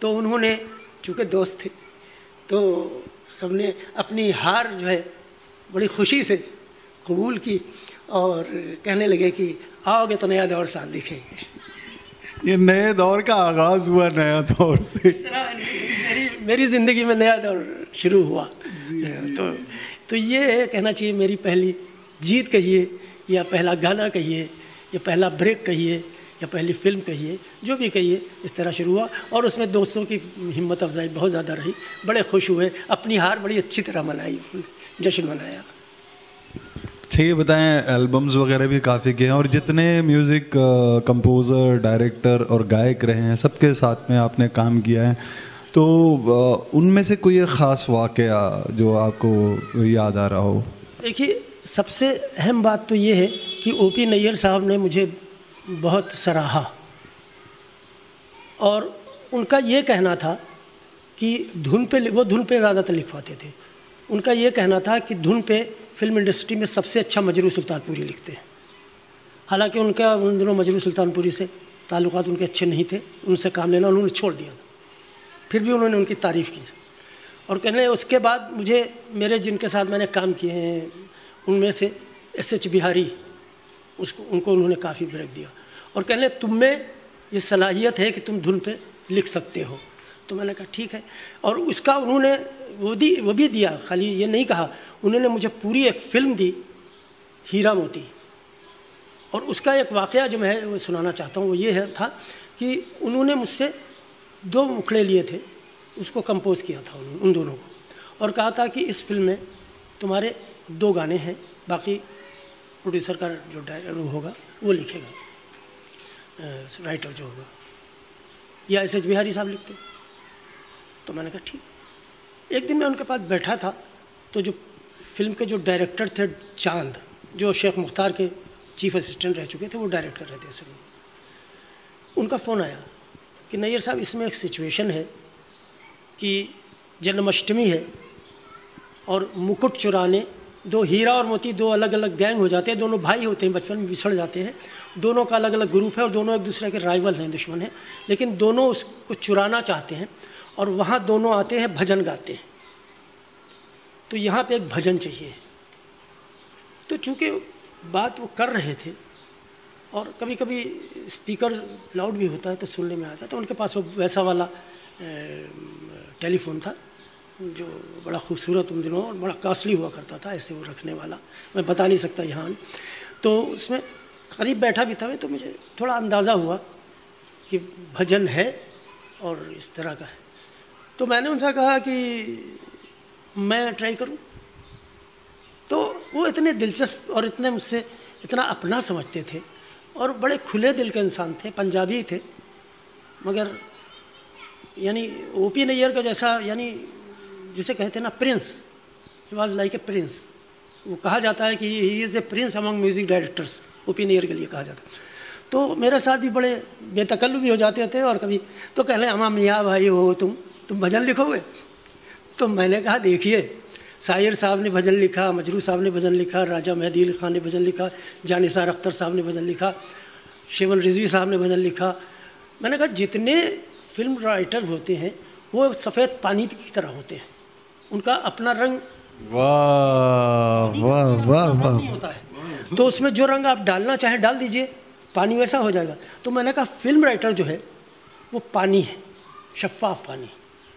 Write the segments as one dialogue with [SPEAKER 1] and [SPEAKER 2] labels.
[SPEAKER 1] तो उन्होंने चूँकि दोस्त थे तो सबने अपनी हार जो है बड़ी खुशी से कबूल की और कहने लगे कि आओगे तो नया दौर साथ दिखेंगे।
[SPEAKER 2] ये नए दौर का आगाज हुआ, नया दौर से
[SPEAKER 1] मेरी ज़िंदगी में नया दौर शुरू हुआ। तो ये कहना चाहिए मेरी पहली जीत कहिए या पहला गाना कहिए या पहला ब्रेक कहिए या पहली फिल्म कहिए, जो भी कहिए, इस तरह शुरू हुआ। और उसमें दोस्तों की हिम्मत अफजाई बहुत ज़्यादा रही, बड़े खुश हुए, अपनी हार बड़ी अच्छी तरह मनाई, जश्न मनाया।
[SPEAKER 2] अच्छा ये बताएं, एल्बम्स वगैरह भी काफ़ी किए हैं और जितने म्यूज़िक कंपोज़र, डायरेक्टर और गायक रहे हैं सबके साथ में आपने काम किया है, तो उनमें से कोई एक ख़ास वाक़या जो आपको याद आ रहा हो?
[SPEAKER 1] देखिए, सबसे अहम बात तो ये है कि O.P. नैयर साहब ने मुझे बहुत सराहा और उनका ये कहना था कि धुन पे ज़्यादातर लिखवाते थे। उनका ये कहना था कि धुन पे फिल्म इंडस्ट्री में सबसे अच्छा मजरू सुल्तानपुरी लिखते हैं। हालांकि उनका उन दिनों मजरू सुल्तानपुरी से ताल्लुकात उनके अच्छे नहीं थे, उनसे काम लेना उन्होंने छोड़ दिया, फिर भी उन्होंने उनकी तारीफ़ की। और कहने उसके बाद मुझे मेरे जिनके साथ मैंने काम किए हैं उनमें से S.H. बिहारी, उनको उन्होंने काफ़ी ब्रेक दिया और कहने तुम में ये सलाहियत है कि तुम धुन पे लिख सकते हो। तो मैंने कहा ठीक है, और उसका उन्होंने वो भी दिया, खाली ये नहीं कहा, उन्होंने मुझे पूरी एक फ़िल्म दी, हीरा मोती। और उसका एक वाक़या जो मैं वो सुनाना चाहता हूँ वो ये है था कि उन्होंने मुझसे 2 मुखड़े लिए थे, उसको कंपोज़ किया था उन दोनों को, और कहा था कि इस फिल्म में तुम्हारे 2 गाने हैं, बाकी प्रोड्यूसर का जो डायरेक्टर होगा वो लिखेगा, राइटर जो होगा, या S.H. बिहारी साहब लिखते। तो मैंने कहा ठीक। एक दिन मैं उनके पास बैठा था तो जो फिल्म के जो डायरेक्टर थे चांद, जो शेख मुख्तार के चीफ असिस्टेंट रह चुके थे, वो डायरेक्ट कर रहे थे इस फिल्म। उनका फ़ोन आया कि नैयर साहब इसमें एक सिचुएशन है कि जन्माष्टमी है और मुकुट चुराने 2 हीरा और मोती 2 अलग अलग गैंग हो जाते हैं, दोनों भाई होते हैं, बचपन में बिछड़ जाते हैं, दोनों का अलग अलग ग्रुप है और दोनों एक दूसरे के राइवल हैं, दुश्मन हैं, लेकिन दोनों उसको चुराना चाहते हैं और वहाँ दोनों आते हैं, भजन गाते हैं। तो यहाँ पे एक भजन चाहिए। तो चूँकि बात वो कर रहे थे और कभी कभी स्पीकर लाउड भी होता है तो सुनने में आता है, तो उनके पास वो वैसा वाला टेलीफोन था जो बड़ा खूबसूरत उन दिनों और बड़ा कॉस्टली हुआ करता था, ऐसे वो रखने वाला, मैं बता नहीं सकता यहाँ। तो उसमें करीब बैठा भी था मैं, तो मुझे थोड़ा अंदाज़ा हुआ कि भजन है और इस तरह का है। तो मैंने उनसे कहा कि मैं ट्राई करूं। तो वो इतने दिलचस्प और इतने मुझसे इतना अपना समझते थे और बड़े खुले दिल के इंसान थे, पंजाबी थे, मगर यानी O.P. नैयर का जैसा, यानी जिसे कहते हैं ना prince, he was like a prince. वो कहा जाता है कि he is a prince among music directors, O.P. Nayyar के लिए कहा जाता है। तो मेरे साथ भी बड़े बेतकल्लु भी हो जाते थे और कभी तो कह लें अमा मियाँ भाई हो तुम भजन लिखोगे। तो मैंने कहा देखिए, शायर साहब ने भजन लिखा, मजरू साहब ने भजन लिखा, राजा मेहदी अली खान ने भजन लिखा, जानिसार अख्तर साहब ने भजन लिखा, शेवन रिजवी साहब ने भजन लिखा। मैंने कहा जितने फिल्म राइटर होते हैं वो सफ़ेद पानी की तरह होते हैं, उनका अपना रंग
[SPEAKER 2] वाह वाह वाह वाह
[SPEAKER 1] होता है, तो उसमें जो रंग आप डालना चाहें डाल दीजिए, पानी वैसा हो जाएगा। तो मैंने कहा फिल्म राइटर जो है वो पानी है, शफाफ पानी,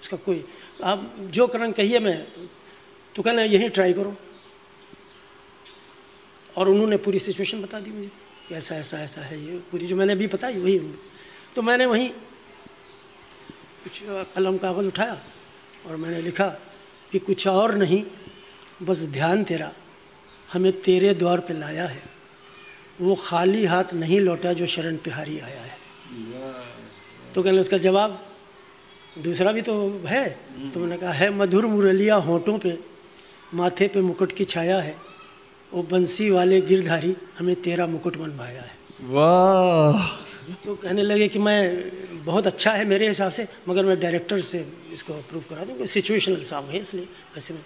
[SPEAKER 1] उसका कोई आप जो रंग कहिए मैं तो कहना यही ट्राई करो। और उन्होंने पूरी सिचुएशन बता दी मुझे कि ऐसा ऐसा ऐसा है, ये पूरी जो मैंने अभी बताई वही। तो मैंने वहीं कुछ कलम कागज़ उठाया और मैंने लिखा कि कुछ और नहीं बस ध्यान तेरा हमें तेरे द्वार पे लाया है, वो खाली हाथ नहीं लौटा जो शरण तिहारी आया है। तो कहने उसका जवाब दूसरा भी तो है। तो मैंने कहा है मधुर मुरलिया होठों पे, माथे पे मुकुट की छाया है, वो बंसी वाले गिरधारी हमें तेरा मुकुट बनवाया है।
[SPEAKER 2] वाह।
[SPEAKER 1] तो कहने लगे कि मैं बहुत अच्छा है मेरे हिसाब से, मगर मैं डायरेक्टर से इसको अप्रूव करा दूँ, सिचुएशनल सॉन्ग है इसलिए वैसे में।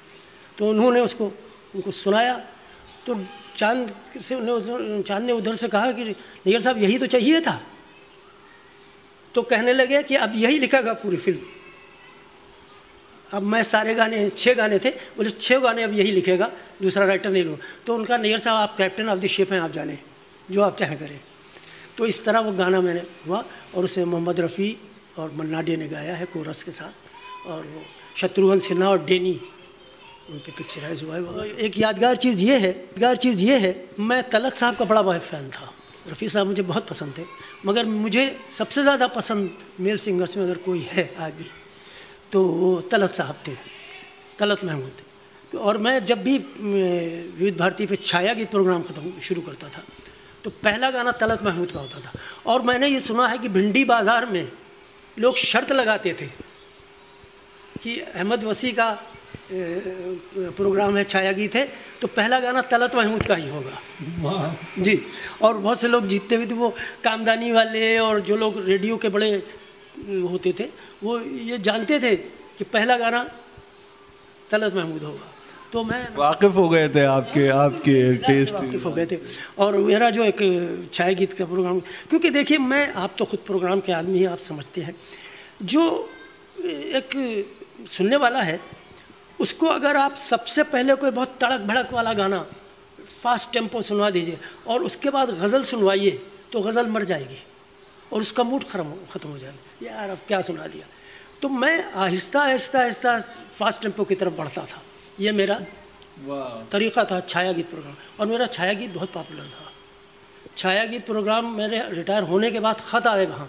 [SPEAKER 1] तो उन्होंने उनको सुनाया। तो चांद ने उधर से कहा कि नैयर साहब यही तो चाहिए था। तो कहने लगे कि अब यही लिखेगा पूरी फिल्म। अब मैं सारे गाने 6 गाने थे, बोले 6 गाने अब यही लिखेगा, दूसरा राइटर नहीं लूँगा। तो उनका नैयर साहब आप कैप्टन ऑफ द शिप हैं, आप जाने जो आप चाहें करें। तो इस तरह वो गाना मैंने हुआ और उसे मोहम्मद रफ़ी और मन्ना डे ने गाया है कोरस के साथ, और वो शत्रुघ्न सिन्हा और डेनी उन पर पिक्चराइज हुआ है। एक यादगार चीज़ ये है, मैं तलत साहब का बड़ा फ़ैन था। रफ़ी साहब मुझे बहुत पसंद थे, मगर मुझे सबसे ज़्यादा पसंद मेल सिंगर्स में अगर कोई है आज भी तो वो तलत साहब थे, तलत महमूद। और मैं जब भी विविध भारती पे छाया गीत प्रोग्राम शुरू करता था तो पहला गाना तलत महमूद का होता था। और मैंने ये सुना है कि भिंडी बाज़ार में लोग शर्त लगाते थे कि अहमद वसी का प्रोग्राम है, छाया गीत है, तो पहला गाना तलत महमूद का ही होगा जी। और बहुत से लोग जीतते हुए थे, वो कामदानी वाले और जो लोग रेडियो के बड़े होते थे वो ये जानते थे कि पहला गाना तलत महमूद होगा। तो मैं
[SPEAKER 2] वाकिफ हो गए थे आपके टेस्ट
[SPEAKER 1] वाकिफ हो गए थे। और मेरा जो एक छाया गीत का प्रोग्राम, क्योंकि देखिए मैं, आप तो खुद प्रोग्राम के आदमी हैं, आप समझते हैं, जो एक सुनने वाला है उसको अगर आप सबसे पहले कोई बहुत तड़क भड़क वाला गाना फास्ट टेम्पो सुनवा दीजिए और उसके बाद गज़ल सुनवाइए तो गज़ल मर जाएगी और उसका मूड ख़त्म हो जाएगा, यार अब क्या सुना दिया। तो मैं आहिस्ता आहिस्ता आहिस्ता फास्ट टेम्पो की तरफ बढ़ता था, ये मेरा तरीक़ा था छाया गीत प्रोग्राम। और मेरा छाया गीत बहुत पॉपुलर था। छाया गीत प्रोग्राम मेरे रिटायर होने के बाद ख़त आए वहाँ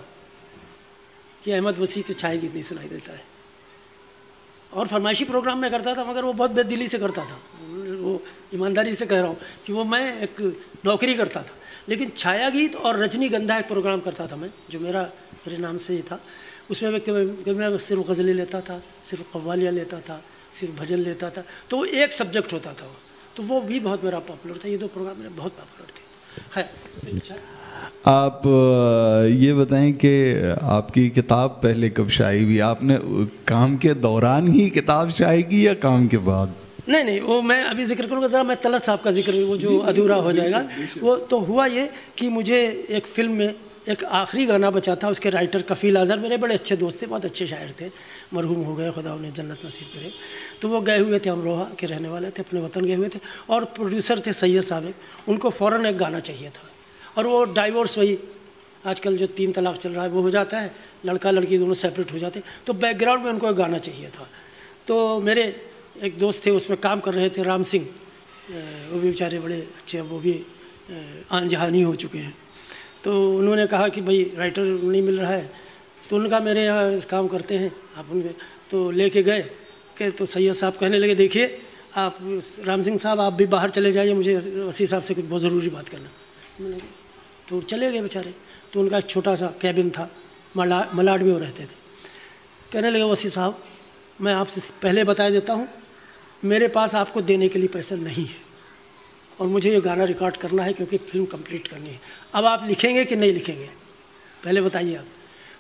[SPEAKER 1] कि अहमद वसी के छाया गीत नहीं सुनाई देता है। और फरमाइशी प्रोग्राम में करता था, मगर वो बहुत बेदिली से करता था, वो ईमानदारी से कह रहा हूँ कि वो मैं एक नौकरी करता था। लेकिन छाया गीत और रजनीगंधा एक प्रोग्राम करता था मैं, जो मेरे नाम से ही था। उसमें मैं सिर्फ गज़लें लेता था, सिर्फ कव्वालियाँ लेता था, सिर्फ भजन लेता था, तो वो एक सब्जेक्ट होता था। तो वो भी बहुत मेरा पॉपुलर था। ये 2 प्रोग्राम मेरे बहुत पॉपुलर थे। है
[SPEAKER 2] आप ये बताएं कि आपकी किताब पहले कब शाये हुई? आपने काम के दौरान ही किताब शाये की या काम के बाद?
[SPEAKER 1] नहीं, वो मैं अभी जिक्र करूँगा, ज़रा मैं तलत साहब का जिक्र, वो जो अधूरा हो जाएगा। वो तो हुआ ये कि मुझे एक फ़िल्म में एक आखिरी गाना बचा था, उसके राइटर कफ़ील आज़र मेरे बड़े अच्छे दोस्त थे, बहुत अच्छे शायर थे, मरहूम हो गए, खुदा उन्हें जन्नत नसीब करे। तो वो गए हुए थे, अमरोहा के रहने वाले थे, अपने वतन गए हुए थे, और प्रोड्यूसर थे सैयद साहब, उनको फ़ौरन एक गाना चाहिए था। और वो डाइवोर्स, वही आजकल जो 3 तलाक चल रहा है वो हो जाता है, लड़का लड़की दोनों सेपरेट हो जाते हैं, तो बैकग्राउंड में उनको एक गाना चाहिए था। तो मेरे एक दोस्त थे, उसमें काम कर रहे थे, राम सिंह, वो भी बेचारे बड़े अच्छे, वो भी आन जहानी हो चुके हैं। तो उन्होंने कहा कि भाई राइटर नहीं मिल रहा है, तो उनका मेरे यहाँ काम करते हैं आप, उनके तो लेके गए कि तो सैयद साहब कहने लगे, देखिए आप राम सिंह साहब आप भी बाहर चले जाइए, मुझे वसी साहब से कुछ बहुत ज़रूरी बात करना। तो चले गए बेचारे। तो उनका एक छोटा सा कैबिन था, मलाड में वो रहते थे। कहने लगे, वसी साहब मैं आपसे पहले बता देता हूँ, मेरे पास आपको देने के लिए पैसे नहीं है और मुझे ये गाना रिकॉर्ड करना है क्योंकि फिल्म कंप्लीट करनी है। अब आप लिखेंगे कि नहीं लिखेंगे, पहले बताइए आप।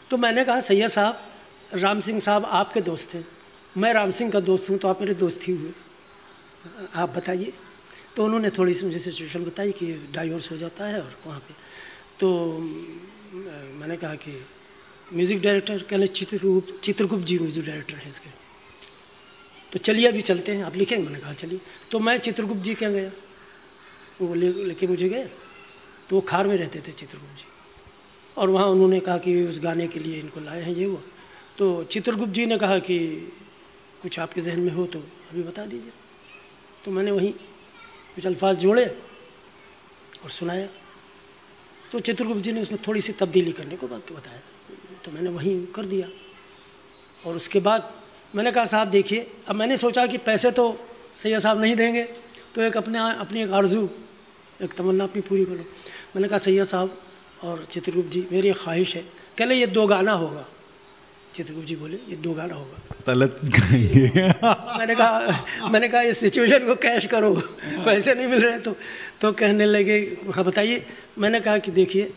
[SPEAKER 1] तो मैंने कहा, सैयद साहब, राम सिंह साहब आपके दोस्त थे, मैं राम सिंह का दोस्त हूँ, तो आप मेरे दोस्त ही हुए, आप बताइए। तो उन्होंने थोड़ी सी मुझे सिचुएशन बताई कि डाइवोर्स हो जाता है और वहाँ पे। तो मैंने कहा कि म्यूज़िक डायरेक्टर, कहने चित्रगुप्त जी म्यूज़िक डायरेक्टर हैं इसके, तो चलिए अभी चलते हैं, आप लिखेंगे? मैंने कहा चलिए। तो मैं चित्रगुप्त जी के गया, वो लेके मुझे गए। तो वो खार में रहते थे चित्रगुप्त जी, और वहाँ उन्होंने कहा कि उस गाने के लिए इनको लाए हैं, ये वो। तो चित्रगुप्त जी ने कहा कि कुछ आपके जहन में हो तो अभी बता दीजिए। तो मैंने वहीं कुछ अल्फाज जोड़े और सुनाया। तो चित्रगुप्त जी ने उसमें थोड़ी सी तब्दीली करने को बताया, तो मैंने वहीं कर दिया। और उसके बाद मैंने कहा, साहब देखिए, अब मैंने सोचा कि पैसे तो सैयद साहब नहीं देंगे, तो एक अपनी एक आरजू, एक तमन्ना अपनी पूरी करो। मैंने कहा, सैयद साहब और चित्रगुप्त जी, मेरी एक ख्वाहिश है, कहले ये 2 गाना होगा। चित्रगुप्त जी बोले, ये 2 गाना होगा,
[SPEAKER 2] तलत गाएंगे।
[SPEAKER 1] मैंने कहा इस सिचुएशन को कैश करो, पैसे नहीं मिल रहे। तो कहने लगे, हाँ बताइए। मैंने कहा कि देखिए,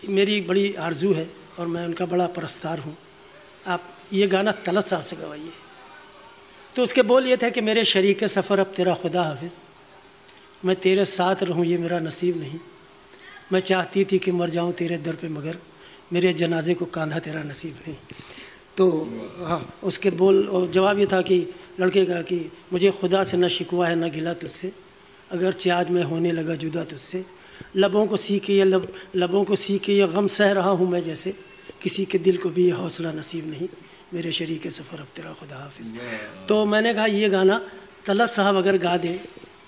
[SPEAKER 1] मेरी बड़ी आरजू है और मैं उनका बड़ा परस्तार हूँ, आप ये गाना तलत साहब से गवाइए। तो उसके बोल ये थे कि मेरे शरीक सफ़र अब तेरा खुदा हाफिज़, मैं तेरे साथ रहूँ ये मेरा नसीब नहीं, मैं चाहती थी कि मर जाऊँ तेरे दर पे, मगर मेरे जनाजे को कांधा तेरा नसीब नहीं। तो हाँ, उसके बोल और जवाब ये था कि लड़के का कि मुझे खुदा से न शिकवा है न गिला तुझसे, अगर आज मैं होने लगा जुदा तुझसे, लबों को सी के लबों को सी के ये गम सह रहा हूँ मैं जैसे, किसी के दिल को भी ये हौसला नसीब नहीं, मेरे शरीक सफ़र अब तेरा खुदा हाफिज़। तो मैंने कहा ये गाना तलत साहब अगर गा दें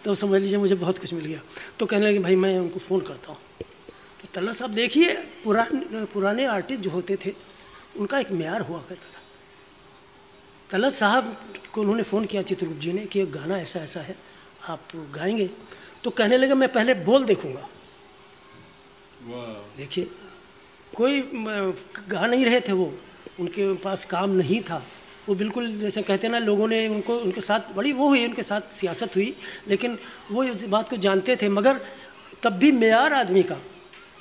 [SPEAKER 1] तो समझ लीजिए मुझे बहुत कुछ मिल गया। तो कहने लगे भाई मैं उनको फ़ोन करता हूँ। तो तलत साहब देखिए, पुराने आर्टिस्ट जो होते थे उनका एक म्यार हुआ करता था। तलत साहब को उन्होंने फ़ोन किया चित्रगुप्त जी ने कि एक गाना ऐसा ऐसा है, आप गाएंगे? तो कहने लगे मैं पहले बोल देखूँगा। देखिए, कोई गा नहीं रहे थे, वो उनके पास काम नहीं था, वो बिल्कुल जैसे कहते हैं ना, लोगों ने उनके साथ बड़ी वो हुई, उनके साथ सियासत हुई, लेकिन वो इस बात को जानते थे, मगर तब भी मेयार आदमी का।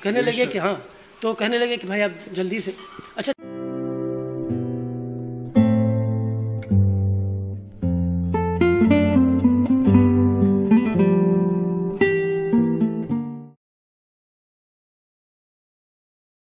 [SPEAKER 1] कहने लगे कि हाँ, तो कहने लगे कि भाई आप जल्दी से अच्छा